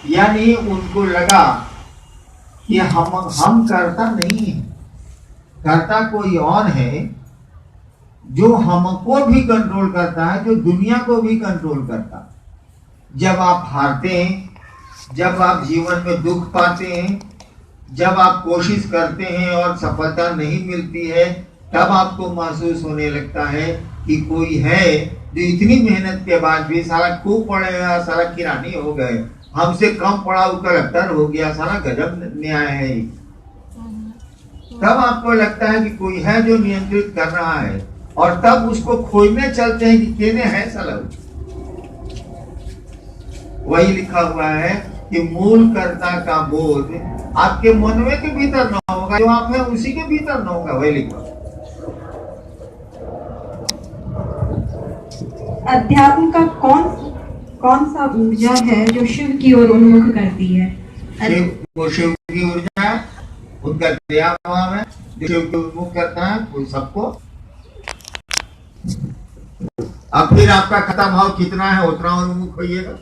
यानी उनको लगा कि हम करता नहीं है, करता कोई और है जो हमको भी कंट्रोल करता है, जो दुनिया को भी कंट्रोल करता। जब आप हारते हैं, जब आप जीवन में दुख पाते हैं, जब आप कोशिश करते हैं और सफलता नहीं मिलती है, तब आपको महसूस होने लगता है कि कोई है जो इतनी मेहनत के बाद भी, साला खूब पढ़ेगा, साला किरानी हो गए, हमसे कम पढ़ा हुआ कलेक्टर हो गया, साला गजब न्याय है। तब आपको लगता है कि कोई है जो नियंत्रित कर रहा है, और तब उसको खोजने चलते हैं कि केने है साला। वही लिखा हुआ है कि मूल कर्ता का बोध आपके मनवे के भीतर न होगा, जो आप है उसी के भीतर न होगा। वही लिखा। अध्यात्म का कौन सा ऊर्जा है जो शिव की ओर उन्मुख करती है? शिव की ऊर्जा है, उनका दया भाव है जो शिव को उन्मुख करता है वो सबको। अब फिर आपका खता भाव कितना है उतना उन्मुख होइएगा।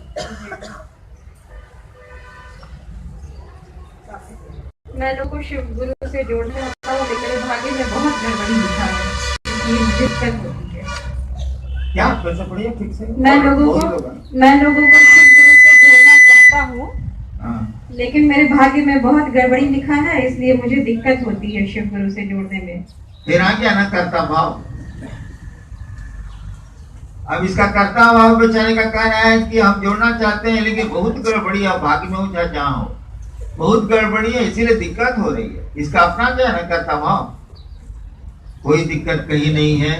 मैं लोगों को शिव गुरु से जोड़ना चाहता हूँ, लेकिन भाग्य में बहुत गड़बड़ी दिखा है, इसलिए दिक्कत होती है। क्या कैसे पढ़िए ठीक से? मैं लोगों को शिव गुरु से जोड़ना चाहता हूँ, लेकिन मेरे भाग्य में बहुत गड़बड़ी लिखा है, इसलिए मुझे दिक्कत होती है शिव गुरु से जोड़ने में। फिर आ गया ना कर्ता भाव। अब इसका कर्ता भाव बेचारे का कह रहा है कि हम जोड़ना चाहते हैं, लेकिन बहुत गड़बड़ी है, भाग्य में हो चाहे जहाँ हो, बहुत गड़बड़ी है, इसीलिए दिक्कत हो रही है। इसका अपना क्या है ना कर्ता भाव। कोई दिक्कत कहीं नहीं है,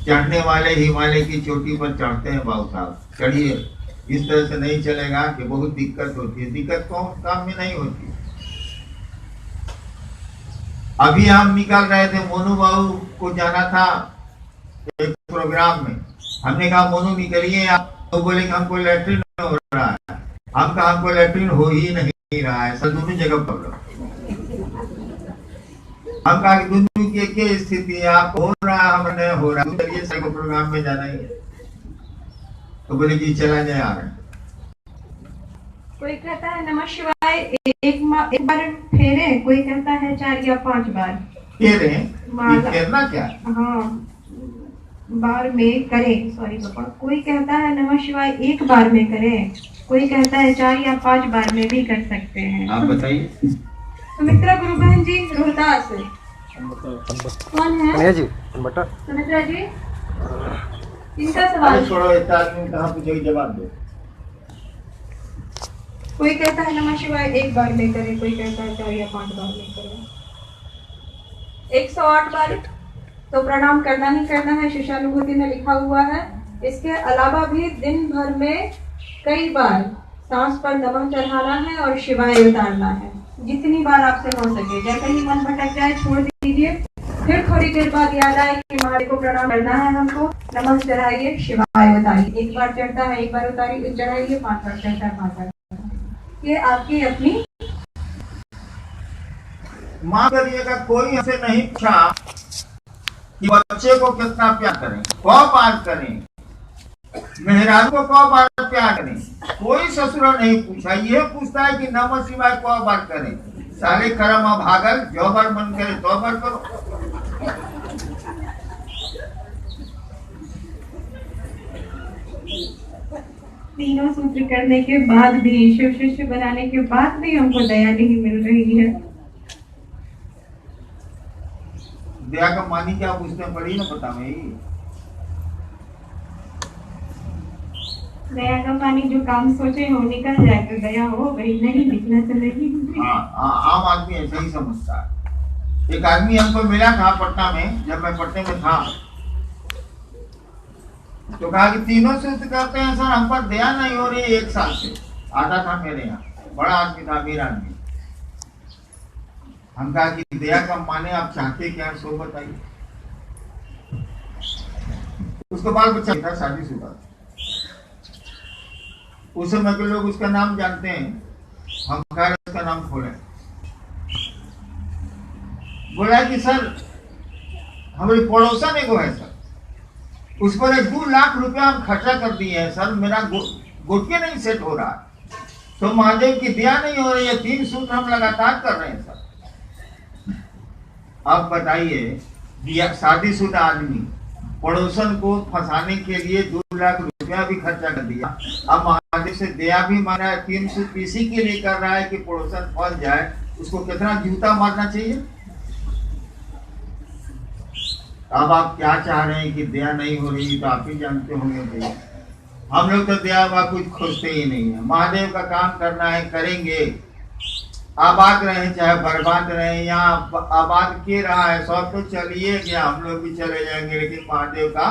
चढ़ने वाले हिमालय की चोटी पर चढ़ते हैं बाबू साहब, चढ़िए। इस तरह से नहीं चलेगा कि बहुत दिक्कत होती है। दिक्कत कौन काम में नहीं होती। अभी हम निकल रहे थे, मोनू बाबू को जाना था एक प्रोग्राम में। हमने कहा मोनू निकलिए आप, तो बोले कि हमको लैट्रिन हो रहा है। हम कहा हमको लैट्रिन हो ही नहीं रहा है सर, दोनों जगह प्रॉब्लम। हम कहा कि दोनों की क्या स्थिति है, आपको हो रहा है हमें नहीं हो रहा है, चलिए सर को प्रोग्राम में जाना ही है। तो बोले कि चला जाए आ रहे। कोई कहता है नमः शिवाय एक बार फेरे, कोई कहता है 4 या 5 बार फेरे। फेरना क्या? हाँ, बार में करें, सॉरी पापा। कोई कहता है नमः शिवाय 1 बार में करें, कोई कहता है 4 या 5 बार में भी कर सकते हैं। आप बताइए। सुमित्रा गुरु बहन जी रोहतास से कौन है जी? सुमित्रा जी, इनका सवाल छोड़ो, इतना आदमी कहाँ पूछेगी, जवाब दो। कोई कहता है नमः शिवाय 1 बार में करें, कोई कहता है 4 या 5 बार में करें। 108 बार तो प्रणाम करना ही करना है, शिष्यानुभूति में लिखा हुआ है। इसके अलावा भी दिन भर में कई बार सांस पर नमः चढ़ाना है और शिवाय उतारना है, जितनी बार आपसे हो सके। जैसे ही मन भटक जाए छोड़ दीजिए, फिर थोड़ी देर बाद याद आए कि महादेव को प्रणाम करना है हमको, नमः चढ़ाइए, शिवाय उतारिए। 1 बार चढ़ता है 1 बार उतारिए, चढ़ाइए, 5 बार चढ़ता है 5 बार। ये आपकी अपनी मां करिएगा। कोई हमसे नहीं पूछा कि बच्चे को कितना प्यार करें, कौ बार करें, मेहरारू को कौ बार प्यार करें। कोई ससुरा नहीं पूछा, ये पूछता है कि नमः शिवाय कौ बार करें। साले करम भागल, जो बार मन करे तो बार करो। तीनों सूत्र करने के बाद भी, शिव शिष्य बनाने के बाद भी हमको दया नहीं मिल रही है। दया का मानी क्या पूछते पड़ी ना, पता भाई। दया का पानी जो काम सोचे हो निकल जाए तो दया हो गई, नहीं निकला तो नहीं। आम आदमी ऐसा ही समझता है। एक आदमी हमको मिला था पटना में, जब मैं पटने में था, तो कहा कि तीनों सूत्र करते हैं सर, हम पर दया नहीं हो रही। 1 साल से आता था मेरे यहाँ, बड़ा आदमी था, अमीर आदमी। हम कहा कि दया का माने आप चाहते क्या, सो बताइए। उसका बाल बच्चा था, शादीशुदा। उस समय के लोग उसका नाम जानते हैं, हम कहा उसका नाम खोले। बोला कि सर हमारी पड़ोसन एगो है सर, उस पर 2 लाख रुपया हम खर्चा कर दिए हैं सर, मेरा गुटके नहीं सेट हो रहा। तो महादेव की दया नहीं हो रही है। 3 सूत्र हम लगातार कर रहे हैं सर। अब बताइए, दिया शादीशुदा आदमी पड़ोसन को फंसाने के लिए 2 लाख रुपया भी खर्चा कर दिया। अब महादेव से दया भी मांग रहा है, 3 सूत्र इसी के लिए कर रहा है कि पड़ोसन फंस जाए। उसको कितना जूता मारना चाहिए। अब आप क्या चाह रहे हैं कि दया नहीं हो रही, तो आप ही जानते होंगे भैया। हम लोग तो दया वा कुछ खोजते ही नहीं है। महादेव का काम करना है, करेंगे। आबाद रहे चाहे बर्बाद रहे, यहाँ आबाद के रहा है, सब तो चलिए गया, हम लोग भी चले जाएंगे, लेकिन महादेव का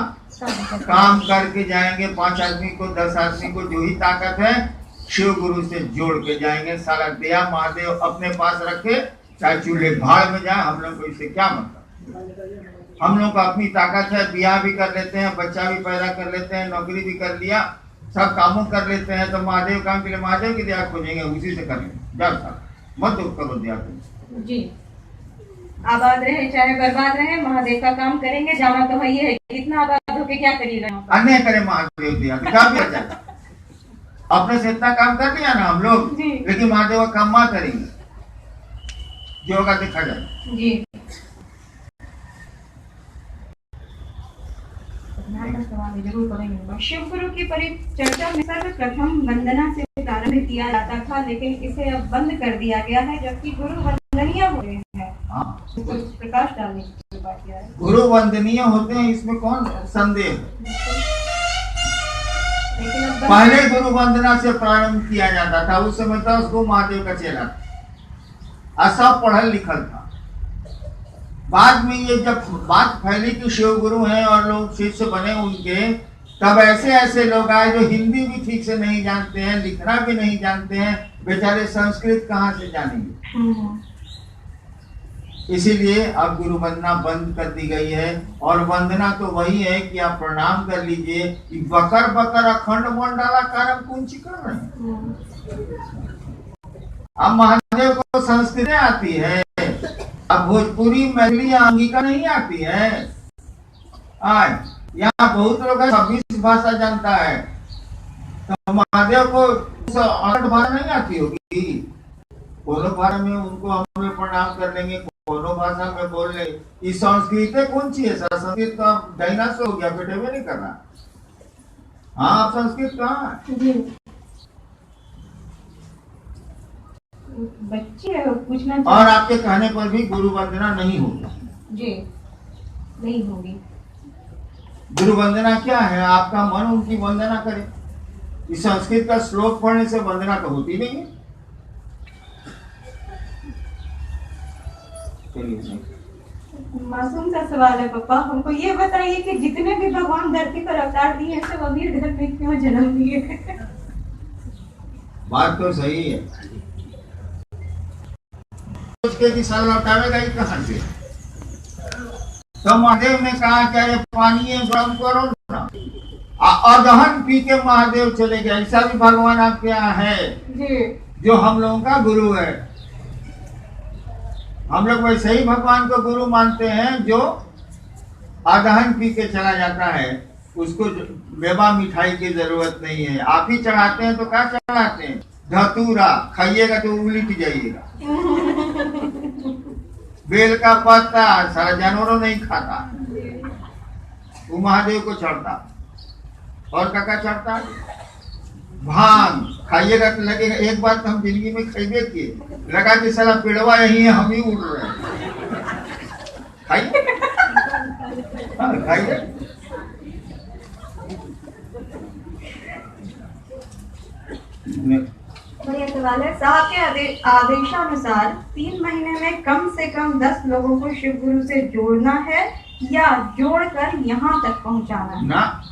काम करके जाएंगे। 5 आदमी को 10 आदमी को जो ही ताकत है शिव गुरु से जोड़ के जाएंगे। सारा दया महादेव अपने पास रखे, चाहे चूल्हे भाड़ में जाए, हम लोग को इससे क्या मतलब। हम लोग को अपनी ताकत है, ब्याह भी कर लेते हैं, बच्चा भी पैदा कर लेते हैं, नौकरी भी कर लिया, सब कामों कर लेते हैं। तो महादेव काम के लिए महादेव की दया खोजेंगे, उसी से करेंगे। जाओ साहब, मत दुख करो दया को जी। आबाद रहे चाहे बर्बाद रहे, महादेव का काम करेंगे। जाना तो है, ये इतना आबाद होके क्या करिएगा। अन्य करे महादेव दया क्या भी हो जाएगा। अपने से इतना काम कर लिया ना हम लोग, लेकिन महादेव का काम मत करेंगे, जो होगा देखा जाए जी। जरूर करेंगे। शिव गुरु की परिचर्चा में सर्वप्रथम वंदना से प्रारंभ किया जाता था, लेकिन इसे अब बंद कर दिया गया है, जबकि गुरु वंदनीय हो रहे हैं। प्रकाश डालने की बात किया है। गुरु वंदनीय होते हैं, इसमें कौन संदेह है। पहले गुरु वंदना से प्रारंभ किया जाता था, उस समय तो उसको महादेव का चेला था, सब पढ़ल लिखल था। बाद में ये जब बात फैली कि शिव गुरु हैं और लोग शिष्य बने उनके, तब ऐसे ऐसे लोग आए जो हिंदी भी ठीक से नहीं जानते हैं, लिखना भी नहीं जानते हैं, बेचारे संस्कृत कहाँ से जानेंगे। इसीलिए अब गुरु वंदना बंद कर दी गई है। और वंदना तो वही है कि आप प्रणाम कर लीजिए। बकर बकर अखंड मंडला कारम कुंची कर रहे हैं। अब महादेव को संस्कृत आती है, अब भोजपुरी मैथिली अंगिका नहीं आती है। आज यहाँ बहुत लोग 26 भाषा जानता है, तो महादेव को 8 भाषा नहीं आती होगी। कोनो भाषा में उनको हम लोग प्रणाम कर लेंगे, कोनो भाषा में बोल ले। इस संस्कृत कौन सी है सर? संस्कृत तो अब डायनासोर हो गया, बेटे में नहीं कर रहा। हाँ, आप संस्कृत कहाँ बच्चे पूछना। और आपके कहने पर भी गुरु वंदना नहीं होगी जी, नहीं होगी। गुरु वंदना क्या है? आपका मन उनकी वंदना करे। इस संस्कृत का श्लोक पढ़ने से वंदना तो होती नहीं है। मासूम सा सवाल है पापा, हमको ये बताइए कि जितने भी भगवान धरती पर अवतार दिए हैं, सब अमीर घर में क्यों जन्म लिए? बात तो सही है। कि सर लौटावेगा ही कहाँ से? तो महादेव ने कहा क्या ये पानी गर्म करो ना, अदहन पी के महादेव चले गए। ऐसा भी भगवान आपके यहाँ है जो हम लोगों का गुरु है। हम लोग वैसे ही भगवान को गुरु मानते हैं, जो अदहन पी के चला जाता है, उसको मेवा मिठाई की जरूरत नहीं है। आप ही चढ़ाते हैं तो क्या चढ़ाते हैं? धतूरा। खाइएगा तो उलट जाइएगा। बेल का पत्ता सारा जानवरों नहीं खाता, वो महादेव को चढ़ता। और काका चढ़ता भांग। खाइएगा तो लगेगा, एक बार तो हम जिंदगी में खाइए किए, लगा कि साला पेड़वा यही है, हम ही उड़ रहे हैं। खाइए खाइए। बढ़िया सवाल है। साहब के आदेशानुसार 3 महीने में कम से कम 10 लोगों को शिव गुरु से जोड़ना है या जोड़कर यहाँ तक पहुँचाना है? ना,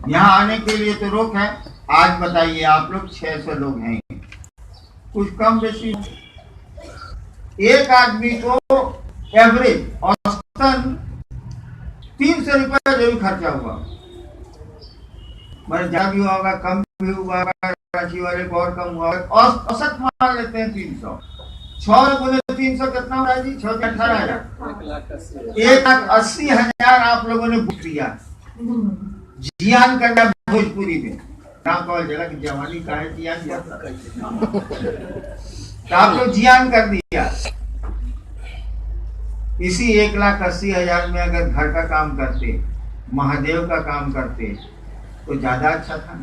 यहाँ आने के लिए तो रोक है। आज बताइए, आप लोग 600 लोग हैं, कुछ कम बेसी। एक आदमी को एवरेज औसतन 300 रुपया जो भी खर्चा हुआ, मैंने ज्यादा भी होगा, कम भी हुआ, रांची वाले को और कम हुआ, औसत मान लेते हैं 300। 6 बोले 300 कितना हो रहा है जी? 6 से 18,000, 1,80,000 आप लोगों ने बुक लिया। जियान करना भोजपुरी में नाम कॉल जगह की जवानी का है जियान किया तो आप लोग जियान कर दिया। इसी 1,80,000 में अगर घर का काम करते, महादेव का काम करते तो ज्यादा अच्छा था।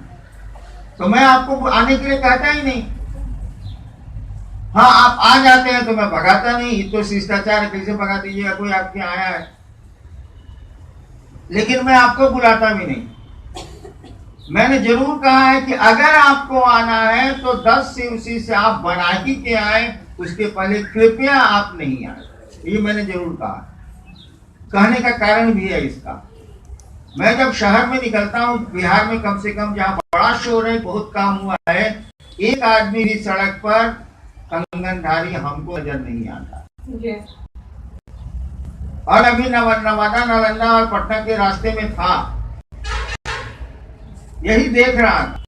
तो मैं आपको आने के लिए कहता ही नहीं। हाँ, आप आ जाते हैं तो मैं भगाता नहीं, तो शिष्टाचार कैसे भगा दीजिएगा, कोई आपके आया है। लेकिन मैं आपको बुलाता भी नहीं। मैंने जरूर कहा है कि अगर आपको आना है तो 10 से उसी से आप बना ही के आए, उसके पहले कृपया आप नहीं आए। ये मैंने जरूर कहा। कहने का कारण भी है इसका। मैं जब शहर में निकलता हूँ, बिहार में कम से कम जहाँ बड़ा शोर है, बहुत काम हुआ है, एक आदमी भी सड़क पर कंगनधारी हमको नजर नहीं आता। और अभी नवादा, नालंदा और पटना के रास्ते में था, यही देख रहा था,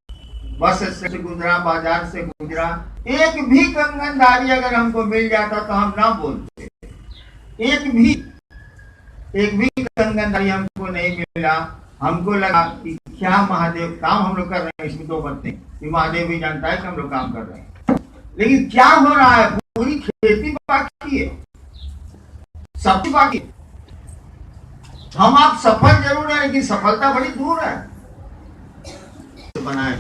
बस से गुजरा, बाजार से गुजरा, एक भी कंगनधारी अगर हमको मिल जाता तो हम ना बोलते। एक भी कंगनधारी हमको नहीं मिला। हमको लगा कि क्या महादेव काम हम लोग कर रहे हैं, इसमें तो बात नहीं कि महादेव भी जानता है कि हम लोग काम कर रहे हैं। लेकिन क्या हो रहा है, पूरी खेती बाकी है, सब बाकी। हम आप सफल जरूर है, लेकिन सफलता बड़ी दूर है। बनाए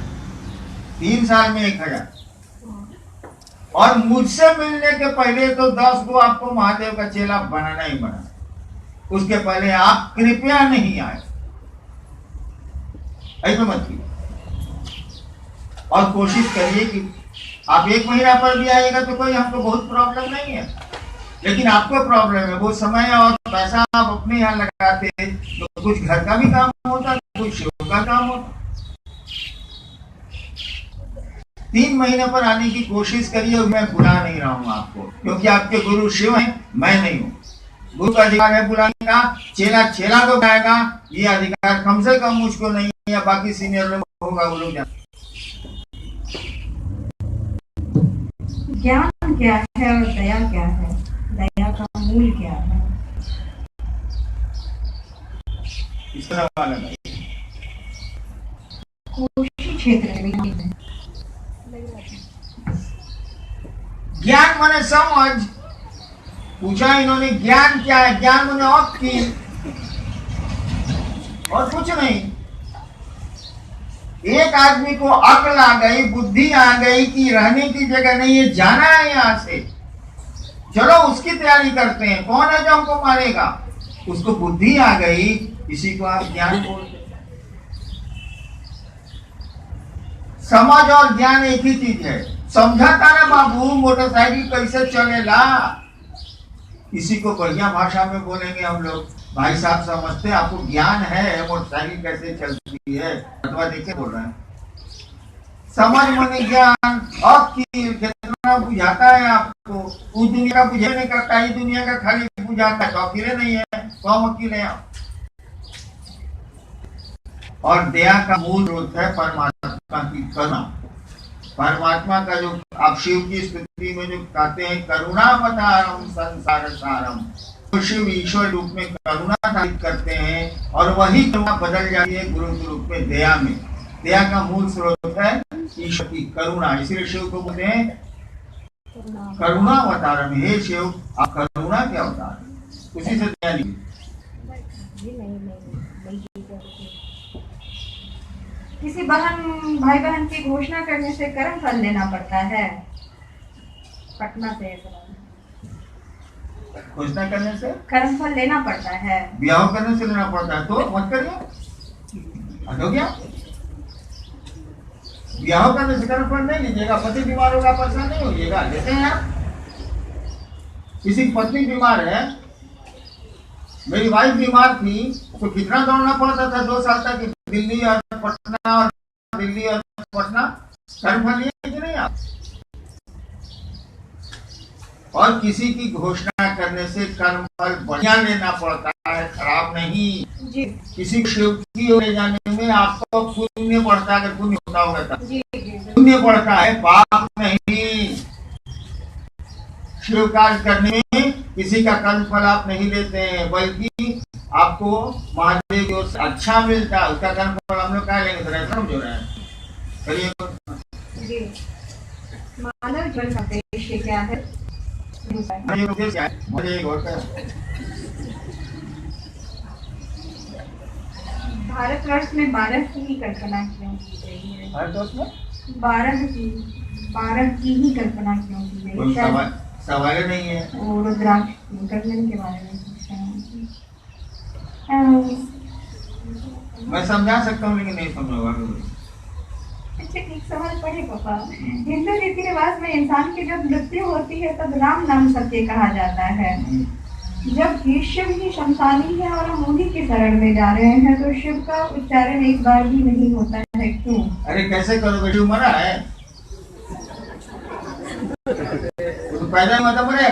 3 साल में 1,000, और मुझसे मिलने के पहले तो 10 को आपको महादेव का चेला बनाना ही बना। उसके पहले आप कृपया नहीं आए, ऐसा मत कीजिए। और कोशिश करिए कि आप 1 महीना पर भी आइएगा तो कोई हमको बहुत प्रॉब्लम नहीं है। लेकिन आपको प्रॉब्लम है, वो समय और पैसा आप अपने यहाँ लगाते तो कुछ घर का भी काम होता, कुछ शिव का काम होता। 3 महीने पर आने की कोशिश करिए। मैं बुला नहीं रहा हूँ आपको, क्योंकि आपके गुरु शिव हैं, मैं नहीं हूँ। गुरु का अधिकार है बुलाने का, चेला को बुलाएगा, ये अधिकार कम से कम मुझको नहीं है, या बाकी सीनियर लोग होगा, वो लोग जानते। ज्ञान क्या है और दया क्या है? दया का मूल क्या है? इसका सवाल है। कोशी क्षेत्र में ज्ञान माने समझ पूछा इन्होंने। ज्ञान क्या है? ज्ञान माने आपकी और कुछ नहीं। एक आदमी को अक्ल आ गई, बुद्धि आ गई कि रहने की जगह नहीं है, जाना है यहां से, चलो उसकी तैयारी करते हैं। कौन है जो हमको मारेगा? उसको बुद्धि आ गई, इसी को आप ज्ञान बोलते। समझ और ज्ञान एक ही चीज है। समझाता ना बाबू, मोटरसाइकिल कैसे चलेला, इसी को बढ़िया भाषा में बोलेंगे हम लोग। भाई साहब समझते हैं, आपको ज्ञान है मोटरसाइकिल कैसे चलती है, अथवा देखे बोल रहे हैं। समझ माने ज्ञान। आपकी कितना बुझाता है आपको, उस दुनिया का बुझे नहीं करता, ही दुनिया का खाली बुझाता है। तो अकेले नहीं है, कौन वकील है आप? और दया का मूल स्रोत है परमात्मा की करुणा। परमात्मा का जो आप शिव की स्तुति में जो कहते हैं, करुणावतारम संसार सारम, तो शिव ईश्वर रूप में करुणा धारित करते हैं, और वही करुणा बदल जाती है गुरु के रूप में दया में। दया का मूल स्रोत है ईश्वर की करुणा। इसलिए शिव को बोलते हैं करुणावतारम। हे शिव, आप करुणा के अवतार, उसी से दया ली। किसी भाई बहन की घोषणा करने से कर्म फल लेना पड़ता है। पटना से घोषणा करने से कर्म फल लेना पड़ता है, ब्याह करने से लेना पड़ता है। तो मत करिए, हो गया। ब्याह करने से कर्म फल नहीं लीजिएगा। पति बीमार होगा, परेशान नहीं होइएगा, लेते हैं आप। किसी की पत्नी बीमार है, मेरी वाइफ बीमार थी, तो कितना दौड़ना पड़ता था 2 साल तक, दिल्ली और पटना और दिल्ली और पटना। कर्म फल लिए कि नहीं आप? और किसी की घोषणा करने से कर्म फल बढ़िया लेना पड़ता है, खराब नहीं जी। किसी शिव की ले जाने में आपको पुण्य पड़ता है, अगर पुण्य होता होगा तब पुण्य पड़ता है, पाप नहीं। शिव कार्य करने में किसी का कर्म फल आप नहीं लेते हैं, बल्कि आपको महादेव की ओर से अच्छा मिलता है, उसका कर्म फल हम लोग क्या लेंगे? तो ऐसा समझो रहे हैं। चलिए जी, मानव जीवन का उद्देश्य क्या है? मुझे एक और क्या? भारतवर्ष में 12 की ही कल्पना क्यों की गई है? भारतवर्ष में 12 की ही कल्पना क्यों की गई? कोई सवाल नहीं है। वो रुद्राक्ष गठन के बारे में पूछते हैं। मैं समझा सकता हूँ लेकिन नहीं समझ होगा। अच्छा, एक सवाल पढ़े पापा। हिंदू रीति रिवाज में इंसान की जब मृत्यु होती है तब राम नाम सत्य कहा जाता है। जब शिव ही शमशानी है और हम उन्हीं के शरण में जा रहे हैं तो शिव का उच्चारण एक बार भी नहीं होता है, क्यों? अरे कैसे करोगे? शिव मरा है, तो पैदा हुआ था मरा है।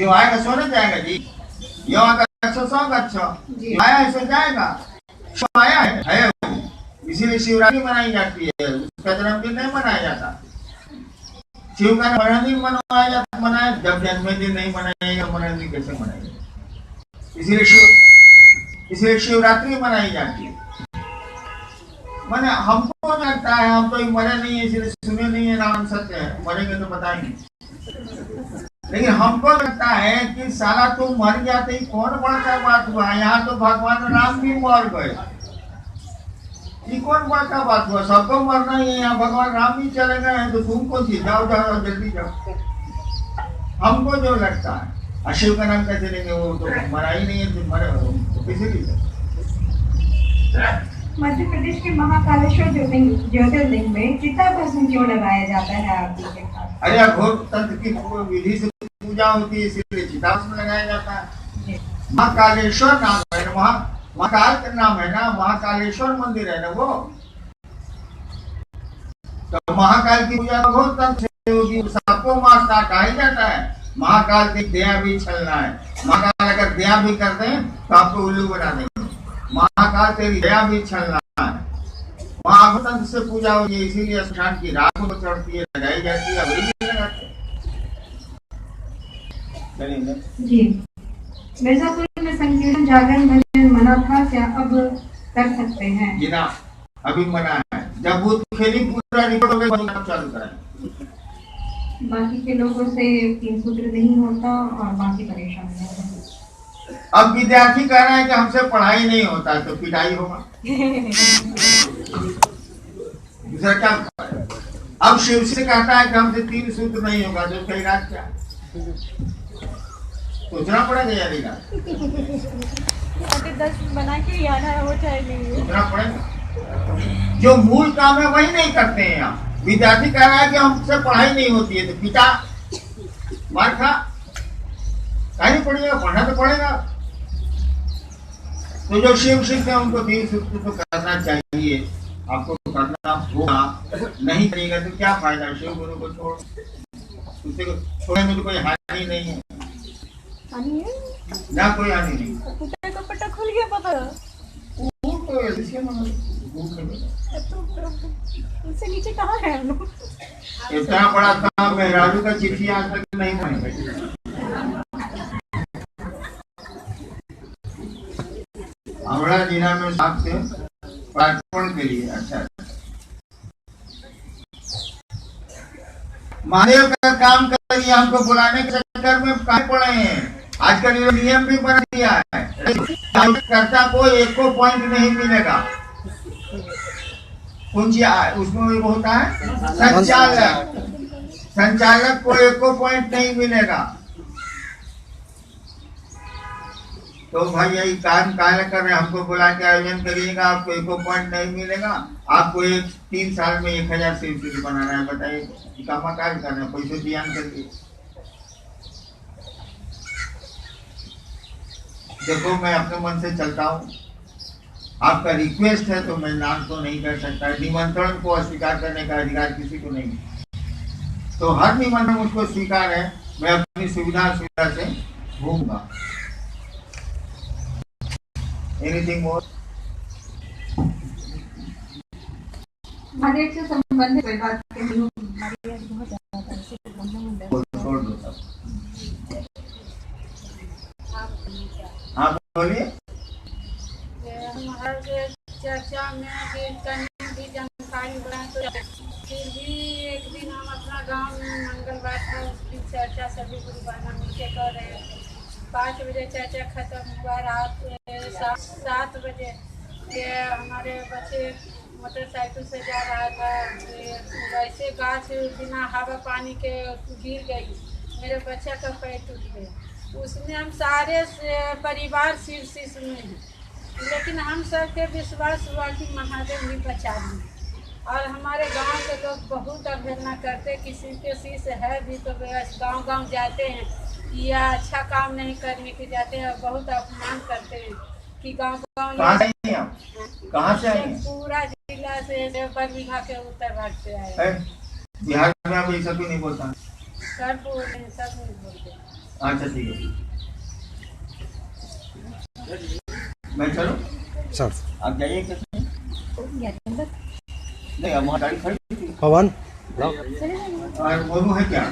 जो आएगा सो नहीं जाएगा जी। यो आएगा अच्छा सो अच्छा, आया है सो जाएगा। शिव आया है इसीलिए शिवरात्रि मनाई जाती है। उसका जन्मदिन नहीं मनाया जाता। शिव का जन्मदिन मनाया जाता, मनाया जब जन्मदिन नहीं मनाएगा जन्मदिन कैसे मनाएगा? इसीलिए शिवरात्रि मनाई जाती है। मैंने हमको लगता है हम तो मरे नहीं है इसलिए सुने नहीं है राम सत्य है, मरेंगे तो बताएंगे। लेकिन हमको लगता है कि साला तुम मर जाते ही कौन बड़का बात हुआ। यहाँ तो भगवान राम भी मर गए, ये कौन बड़का बात हुआ? सबको मरना ही है। यहाँ भगवान राम भी चले गए हैं तो तुम कौन सी? जाओ जाओ जल्दी जाओ। हमको जो लगता है शिव का नाम कैसे लेंगे? वो तो मरा ही नहीं है, तुम मरे हो तो इसीलिए। मध्य प्रदेश के महाकालेश्वर ज्योतिर्लिंग में चिता भस्म क्यों लगाया जाता है आरती के साथ? अरे अघोर तंत्र की विधि से पूजा होती है इसीलिए चिता भस्म लगाया जाता है। महाकालेश्वर नाम है ना, महाकाल का नाम है ना, महाकालेश्वर मंदिर है ना वो। तो महाकाल की पूजा अघोर तंत्र से होगी, सबको मारता कहा ही जाता है। महाकाल की दया भी छलना है। महाकाल अगर दया भी कर दें तो आपको उल्लू बना देंगे। महाकाल तेरी दया भी छलना है। महातंत्र से पूजा होती है इसीलिए स्नान की रात को चढ़ती है, लगाई जाती है। अभी भी लगाते जी। मिर्जापुर में संकीर्तन जागरण भजन मना था, क्या अब कर सकते हैं? जी ना, अभी मना है। जब वो खेली पूरा रिकॉर्ड हो गया चालू करें। बाकी के लोगों से 3 सूत्र नहीं होता और बाकी परेशान है। अब विद्यार्थी कह रहे हैं कि हमसे पढ़ाई नहीं होता तो पिटाई होगा। दूसरा क्या? अब शिव से कहता है कि हमसे 3 सूत्र नहीं होगा तो उसका इलाज क्या? सोचना पड़ेगा या नहीं? 10 बना के आना हो चाहे नहीं, सोचना पड़ेगा। जो मूल काम है वही नहीं करते हैं। यहाँ विद्यार्थी कह रहा है कि हमसे पढ़ाई नहीं होती है तो पिता मार खा, नहीं पड़ेगा, पढ़ना तो पड़ेगा। तो जो शिव है उनको 3 सूत्र तो करना चाहिए, आपको तो करना होगा। नहीं करेगा तो क्या फायदा? शिव गुरु को उससे छोड़ने में तो कोई हानि नहीं है, ना कोई हानि नहीं। कपड़ा खुल गया पता उससे नीचे कहाँ है हम लोग? इतना बड़ा काम मेहरारू का चिट्ठी आज तक नहीं बनी। हावड़ा जिला में आपसे प्रार्थना के लिए अच्छा महादेव का काम करिए। हमको बुलाने के चक्कर में कहाँ पड़े हैं? आजकल ये नियम भी बना दिया है, कर्ता को 1 को पॉइंट नहीं मिलेगा। कौन सी उसमें वो होता है संचालक को 1 को पॉइंट नहीं मिलेगा। तो भाई यही काम काहे कर रहे हैं? हमको बुला के आयोजन करिएगा, आपको 1 को पॉइंट नहीं मिलेगा। आपको 3 साल में 1000 सीट बनाना है। बताइए काम कार्य करना है, पैसे ध्यान करिए। देखो मैं अपने मन से चलता हूँ, आपका रिक्वेस्ट है तो मैं नाम तो नहीं कर सकता। निमंत्रण को अस्वीकार करने का अधिकार किसी को नहीं, तो हर निमंत्रण मुझको स्वीकार है। मैं अपनी सुविधा से घूमूंगा। Anything more? महादेव से संबंधित कोई बात छोड़ दो सब। हाँ बोलिए। हमारे चर्चा में कीर्तन की गांव में मंगलवार था, उसकी चर्चा सभी गुरुबाना मिलके कर रहे थे। 5 बजे चर्चा खत्म हुआ, रात 7 बजे ये हमारे बच्चे मोटरसाइकिल से जा रहा था, वैसे गाछ बिना हवा पानी के गिर गई, मेरे बच्चा का पैर टूट गया। उसमें हम सारे परिवार शीश में हैं, लेकिन हम सब के विश्वास हुआ कि महादेव भी बचा लिए। और हमारे गांव के लोग बहुत अवहेलना करते, किसी के शीश है भी तो गांव गांव जाते हैं या अच्छा काम नहीं करने के जाते हैं, और बहुत अपमान करते हैं कि गांव गांव कहाँ से आई हैं आप? कहाँ से आई हैं? पूरा जिला से वन विभाग के उत्तर भाग से आए। है? बिहार में आप ये सब क्यों नहीं बोलता? सब बोल रहे हैं, सब नहीं बोलते। अच्छा ठीक है, मैं चलो सर आप जाइए कैसे? नहीं अब वहाँ गाड़ी खड़ी थी पवन और मोनू है क्या?